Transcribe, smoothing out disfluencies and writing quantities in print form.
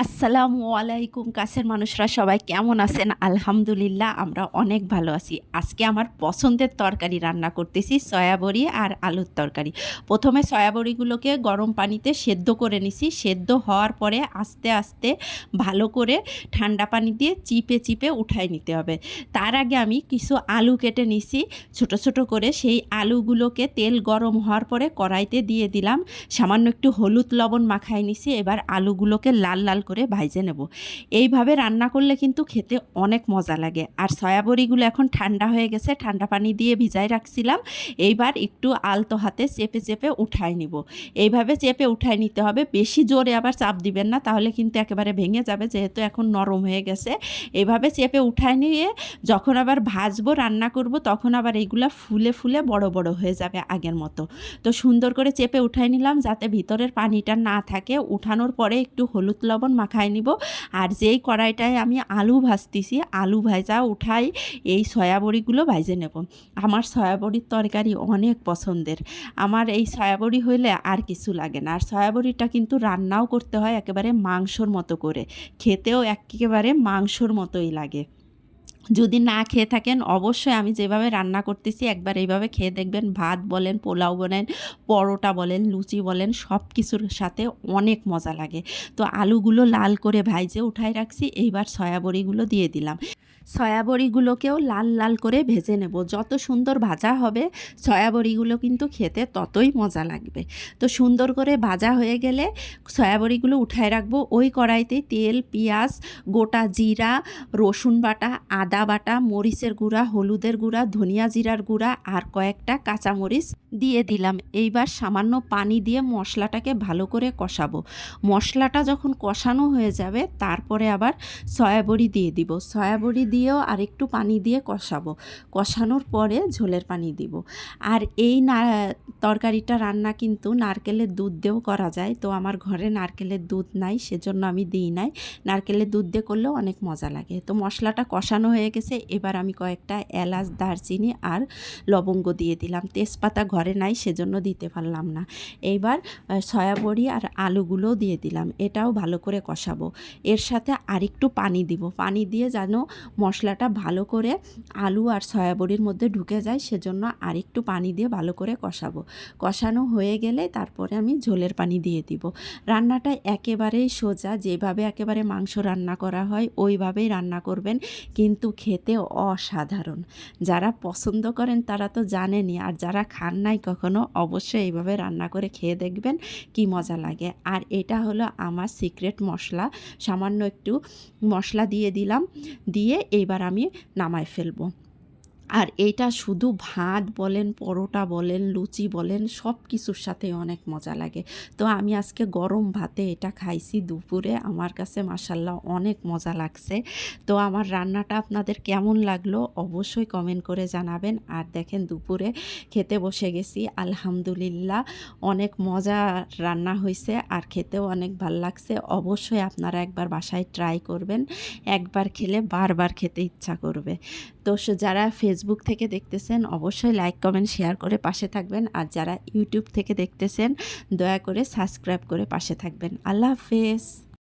আসসালামু আলাইকুম কাছের মানুষরা সবাই কেমন আছেন? আলহামদুলিল্লাহ আমরা অনেক ভালো আছি। আজকে আমার পছন্দের তরকারি রান্না করতেছি সয়াবড়ি আর আলুর তরকারি। প্রথমে সয়াবড়িগুলোকে গরম পানিতে সেদ্ধ করে নিছি। সেদ্ধ হওয়ার পরে আস্তে আস্তে ভালো করে ঠান্ডা পানি দিয়ে চিপে চিপে উঠায় নিতে হবে। তার আগে আমি কিছু আলু কেটে নিছি ছোট ছোট করে। সেই আলুগুলোকে তেল গরম হওয়ার পরে কড়াইতে দিয়ে দিলাম। সামান্য একটু হলুদ লবণ মাখায় নিছি। এবার আলুগুলোকে লাল লাল করে ভাইজে নেব। এইভাবে রান্না করলে কিন্তু খেতে অনেক মজা লাগে। আর সয়াবড়িগুলো এখন ঠান্ডা হয়ে গেছে, ঠান্ডা পানি দিয়ে ভিজাই রাখছিলাম। এইবার একটু আলতো হাতে চেপে চেপে উঠায় নিব। এইভাবে চেপে উঠায় নিতে হবে, বেশি জোরে আবার চাপ দিবেন না, তাহলে কিন্তু একেবারে ভেঙে যাবে, যেহেতু এখন নরম হয়ে গেছে। এইভাবে চেপে উঠায় নিয়ে যখন আবার ভাজবো রান্না করব তখন আবার এইগুলা ফুলে ফুলে বড় বড় হয়ে যাবে আগের মতো। তো সুন্দর করে চেপে উঠাই নিলাম যাতে ভিতরের পানিটা না থাকে। উঠানোর পরে একটু হলুদ লবণ মাখায় নিব। আর যেই কড়াইটায় আমি আলু ভাজতেছি, আলু ভাজা উঠাই এই সয়াবড়িগুলো ভাজে নেব। আমার সয়াবড়ির তরকারি অনেক পছন্দের। আমার এই সয়াবড়ি হইলে আর কিছু লাগে না। আর সয়াবড়িটা কিন্তু রান্নাও করতে হয় একেবারে মাংসর মতো করে, খেতেও একেবারে মাংসর মতোই লাগে। যদি না খেয়ে থাকেন অবশ্যই আমি যেভাবে রান্না করতেছি একবার এইভাবে খেয়ে দেখবেন। ভাত বলেন, পোলাও বলেন, পরোটা বলেন, লুচি বলেন, সব কিছুর সাথে অনেক মজা লাগে। তো আলুগুলো লাল করে ভাইজে উঠাই রাখছি। এইবার সয়াবড়িগুলো দিয়ে দিলাম। সয়াবড়িগুলোকেও লাল লাল করে ভেজে নেব। যত সুন্দর ভাজা হবে সয়াবড়িগুলো কিন্তু খেতে ততই মজা লাগবে। তো সুন্দর করে ভাজা হয়ে গেলে সয়াবড়িগুলো উঠায় রাখবো। ওই কড়াইতে তেল, পেঁয়াজ, গোটা জিরা, রসুন বাটা, আদা বাটা, মরিচের গুঁড়া, হলুদের গুঁড়া, ধনিয়া জিরার গুঁড়া আর কয়েকটা কাঁচামরিচ দিয়ে দিলাম। এইবার সামান্য পানি দিয়ে মশলাটাকে ভালো করে কষাবো। মশলাটা যখন কষানো হয়ে যাবে তারপরে আবার সয়াবড়ি দিয়ে দিব। সয়াবড়ি দিয়েও আরেকটু পানি দিয়ে কষাবো। কষানোর পরে ঝোলের পানি দিব। আর এই তরকারিটা রান্না কিন্তু নারকেলের দুধ দিয়েও করা যায়। তো আমার ঘরে নারকেলের দুধ নাই, সেজন্য আমি দিই নাই। নারকেলের দুধ দিয়ে করলেও অনেক মজা লাগে। তো মশলাটা কষানো হয়ে গেছে। এবার আমি কয়েকটা এলাচ, দারচিনি আর লবঙ্গ দিয়ে দিলাম। তেজপাতা ঘরে নাই, সেজন্য দিতে পারলাম না। এইবার সয়াবড়ি আর আলুগুলো দিয়ে দিলাম। এটাও ভালো করে কষাবো। এর সাথে আরেকটু পানি দিব। পানি দিয়ে যেন মশলাটা ভালো করে আলু আর সয়াবড়ির মধ্যে ঢুকে যায়, সেজন্য আরেকটু পানি দিয়ে ভালো করে কষাবো। কষানো হয়ে গেলে তারপরে আমি ঝোলের পানি দিয়ে দিব। রান্নাটা একেবারেই সোজা, যেভাবে একেবারে মাংস রান্না করা হয় ওইভাবেই রান্না করবেন, কিন্তু খেতে অসাধারণ। যারা পছন্দ করেন তারা তো জানেনই, আর যারা খান নাই কখনো অবশ্যই এইভাবে রান্না করে খেয়ে দেখবেন কি মজা লাগে। আর এটা হলো আমার সিক্রেট মশলা। সামান্য একটু মশলা দিয়ে দিলাম, দিয়ে এইবার আমি নামায় ফেলবো। আর এইটা শুধু ভাত বলেন, পরোটা বলেন, লুচি বলেন, সব কিছুর সাথে অনেক মজা লাগে। তো আমি আজকে গরম ভাতে এটা খাইছি দুপুরে। আমার কাছে মাশাআল্লাহ অনেক মজা লাগছে। তো আমার রান্নাটা আপনাদের কেমন লাগলো অবশ্যই কমেন্ট করে জানাবেন। আর দেখেন দুপুরে খেতে বসে গেছি, আলহামদুলিল্লাহ অনেক মজা রান্না হয়েছে আর খেতেও অনেক ভাল লাগছে। অবশ্যই আপনারা একবার বাসায় ট্রাই করবেন, একবার খেলে বারবার খেতে ইচ্ছা করবে। তো যারা ফেসবুক থেকে দেখতেছেন অবশ্যই লাইক, কমেন্ট, শেয়ার করে পাশে থাকবেন। আর যারা ইউটিউব থেকে দেখতেছেন দয়া করে সাবস্ক্রাইব করে পাশে থাকবেন। আল্লাহ হাফেজ।